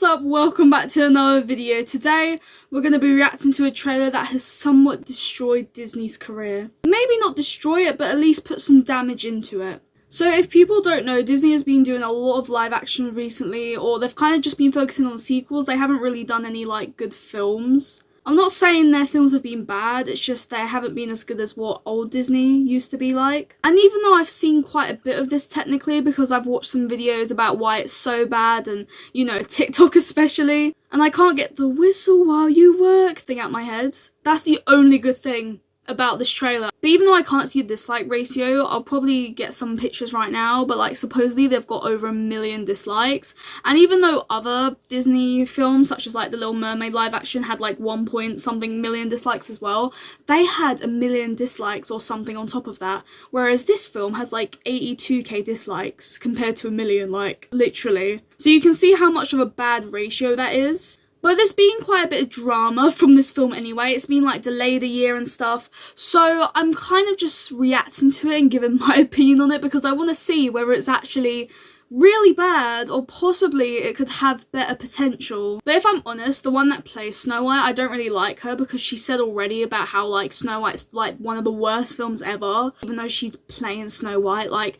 up? Welcome back to another video. Today we're going to be reacting to a trailer that has somewhat destroyed Disney's career. Maybe not destroy it, but at least put some damage into it. So if people don't know, Disney has been doing a lot of live action recently, or they've kind of just been focusing on sequels. They haven't really done any like good films. I'm not saying their films have been bad, it's just they haven't been as good as what old Disney used to be like. And even though I've seen quite a bit of this technically, because I've watched some videos about why it's so bad and, you know, TikTok especially, and I can't get the whistle while you work thing out my head. That's the only good thing about this trailer. But even though I can't see a dislike ratio, I'll probably get some pictures right now, but like supposedly they've got over 1 million dislikes. And even though other Disney films such as like The Little Mermaid live action had like 1 point something million dislikes as well, they had 1 million dislikes or something on top of that, whereas this film has like 82k dislikes compared to 1 million, like literally. So you can see how much of a bad ratio that is. But there's been quite a bit of drama from this film anyway. It's been like delayed a year and stuff. So I'm kind of just reacting to it and giving my opinion on it because I want to see whether it's actually really bad or possibly it could have better potential. But if I'm honest, the one that plays Snow White, I don't really like her because she said already about how like Snow White's like one of the worst films ever. Even though she's playing Snow White, like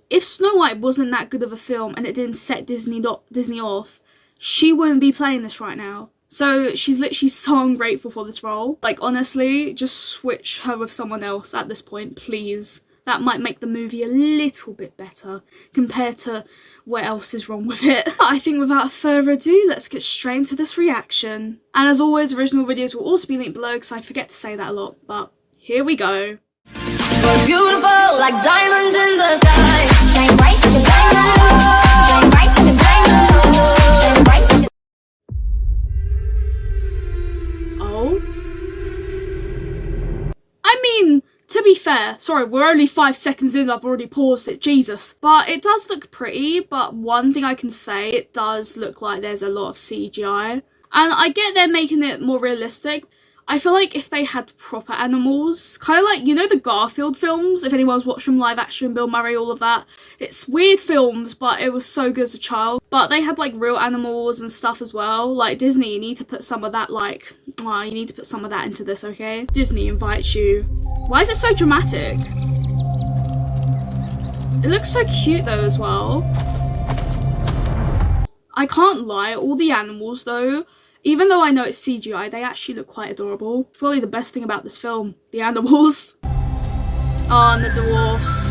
if Snow White wasn't that good of a film and it didn't set Disney off, she wouldn't be playing this right now. So she's literally so ungrateful for this role. Like honestly, just switch her with someone else at this point, please. That might make the movie a little bit better compared to what else is wrong with it. I think without further ado, let's get straight into this reaction. And as always, original videos will also be linked below because I forget to say that a lot, but here we go. Beautiful like diamonds in the sky. Shine bright like a diamond. Shine bright like a diamond. Shine bright like a... Oh? I mean, to be fair, sorry, we're only 5 seconds in, I've already paused it, Jesus. But it does look pretty, but one thing I can say, it does look like there's a lot of CGI. And I get they're making it more realistic. I feel like if they had proper animals, kind of like, you know, the Garfield films, if anyone's watched them, live action, Bill Murray, all of that. It's weird films, but it was so good as a child. But they had like real animals and stuff as well. Like Disney, you need to put some of that like, you need to put some of that into this, okay? Disney invites you. Why is it so dramatic? It looks so cute though as well. I can't lie, all the animals though, even though I know it's CGI, they actually look quite adorable. Probably the best thing about this film, the animals. Oh, and the dwarfs.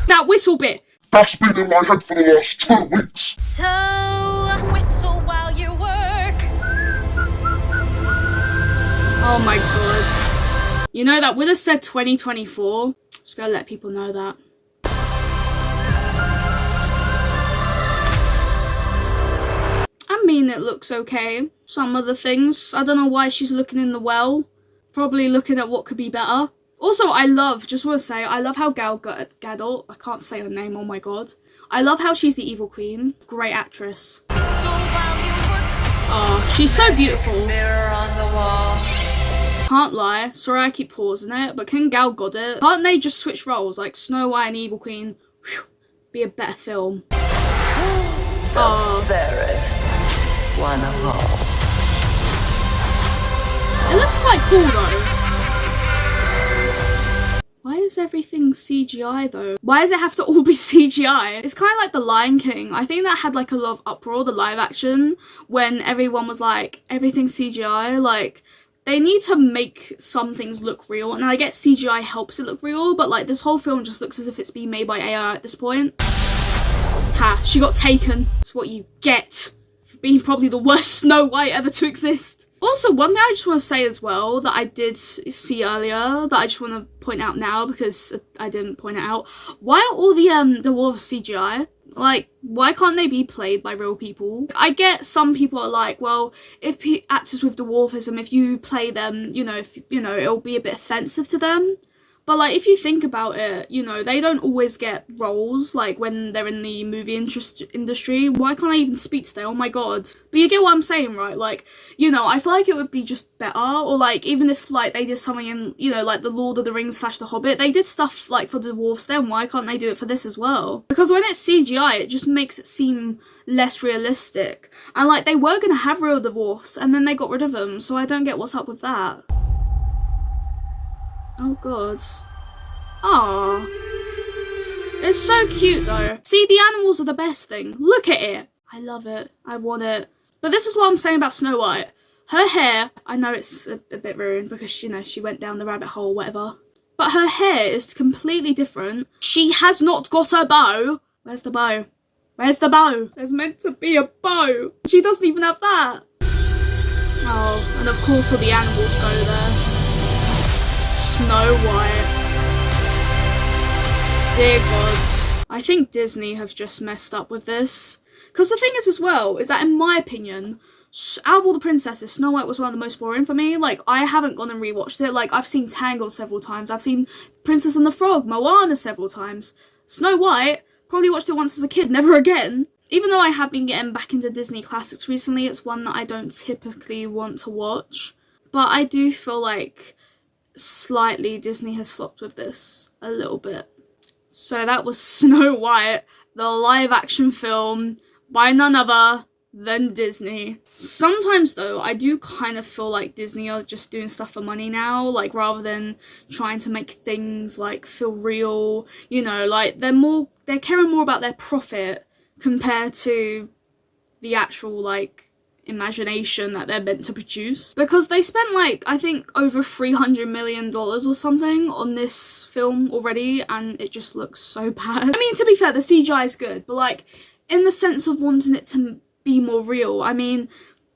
That whistle bit! That's been in my head for the last 2 weeks. So whistle while you work. Oh my god. You know, that would have said 2024. Just gotta let people know that. I mean, it looks okay. Some other things, I don't know why she's looking in the well. Probably looking at what could be better. Also, I love, just want to say, I love how Gal Gadot, I can't say her name, oh my god. I love how she's the evil queen. Great actress. Oh, she's so beautiful. Mirror on the wall. Can't lie, sorry I keep pausing it, but can Gal Gadot, can't they just switch roles, like Snow White and Evil Queen? Whew, be a better film. The fairest one of all. It looks quite cool though. Why is everything CGI though? Why does it have to all be CGI? It's kind of like The Lion King. I think that had like a lot of uproar, the live action, when everyone was like, everything's CGI. Like, they need to make some things look real. And I get CGI helps it look real, but like this whole film just looks as if it's being made by AI at this point. Ha, she got taken. That's what you get for being probably the worst Snow White ever to exist. Also, one thing I just want to say as well that I did see earlier that I just want to point out now because I didn't point it out. Why are all the dwarves CGI? Like, why can't they be played by real people? I get some people are like, well, if actors with dwarfism, if you play them, you know, it'll be a bit offensive to them. But like, if you think about it, you know, they don't always get roles like when they're in the movie industry. Why can't I even speak today? Oh my god. But you get what I'm saying, right? Like, you know, I feel like it would be just better, or like, even if like they did something in, you know, like the Lord of the Rings / The Hobbit, they did stuff like for the dwarfs then, why can't they do it for this as well? Because when it's CGI, it just makes it seem less realistic. And like, they were gonna have real dwarfs and then they got rid of them, so I don't get what's up with that. Oh god. Aww. It's so cute though. See, the animals are the best thing. Look at it. I love it. I want it. But this is what I'm saying about Snow White. Her hair, I know it's a bit ruined because, you know, she went down the rabbit hole, whatever. But her hair is completely different. She has not got a bow. Where's the bow? Where's the bow? There's meant to be a bow. She doesn't even have that. Oh, and of course all the animals go there. Snow White. Dear God. I think Disney have just messed up with this. Because the thing is as well, is that in my opinion, out of all the princesses, Snow White was one of the most boring for me. Like, I haven't gone and rewatched it. Like, I've seen Tangled several times. I've seen Princess and the Frog, Moana several times. Snow White, probably watched it once as a kid, never again. Even though I have been getting back into Disney classics recently, it's one that I don't typically want to watch. But I do feel like slightly Disney has flopped with this a little bit. So that was Snow White, the live action film by none other than Disney. Sometimes though, I do kind of feel like Disney are just doing stuff for money now, like rather than trying to make things like feel real, you know, like they're caring more about their profit compared to the actual like imagination that they're meant to produce. Because they spent like, I think over $300 million or something on this film already, and it just looks so bad. I mean, to be fair, the CGI is good, but like in the sense of wanting it to be more real, I mean,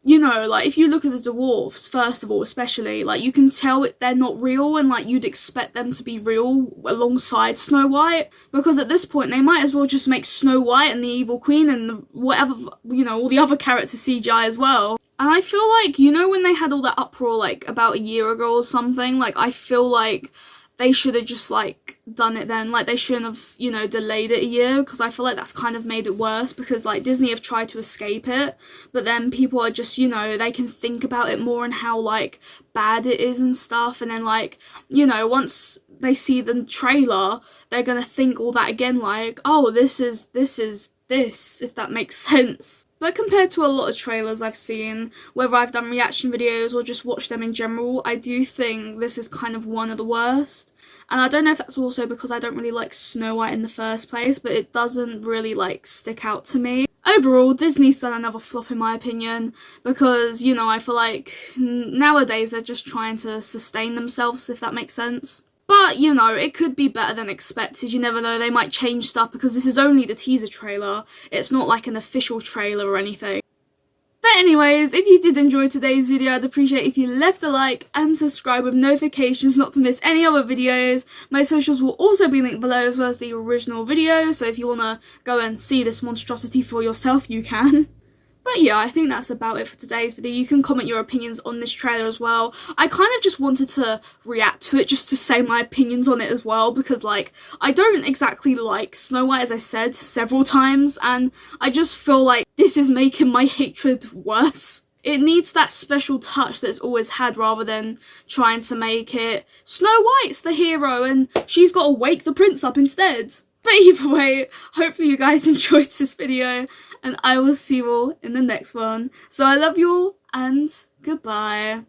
you know, like if you look at the dwarfs, first of all, especially, like you can tell they're not real, and like you'd expect them to be real alongside Snow White, because at this point they might as well just make Snow White and the Evil Queen and whatever, you know, all the other characters CGI as well. And I feel like, you know, when they had all that uproar like about a year ago or something, like I feel like they should have just like done it then. Like they shouldn't have, you know, delayed it a year, because I feel like that's kind of made it worse, because like Disney have tried to escape it, but then people are just, you know, they can think about it more and how like bad it is and stuff, and then like, you know, once they see the trailer, they're gonna think all that again, like, oh, this is this, if that makes sense. But compared to a lot of trailers I've seen, whether I've done reaction videos or just watched them in general, I do think this is kind of one of the worst. And I don't know if that's also because I don't really like Snow White in the first place, but it doesn't really like stick out to me. Overall, Disney's done another flop in my opinion, because, you know, I feel like nowadays they're just trying to sustain themselves, if that makes sense. But, you know, it could be better than expected. You never know, they might change stuff, because this is only the teaser trailer. It's not like an official trailer or anything. But anyways, if you did enjoy today's video, I'd appreciate if you left a like and subscribe with notifications not to miss any other videos. My socials will also be linked below, as well as the original video, so if you want to go and see this monstrosity for yourself, you can. But yeah, I think that's about it for today's video. You can comment your opinions on this trailer as well. I kind of just wanted to react to it just to say my opinions on it as well, because like, I don't exactly like Snow White, as I said several times, and I just feel like this is making my hatred worse. It needs that special touch that it's always had, rather than trying to make it Snow White's the hero and she's got to wake the prince up instead. But either way, hopefully you guys enjoyed this video, and I will see you all in the next one. So I love you all, and goodbye.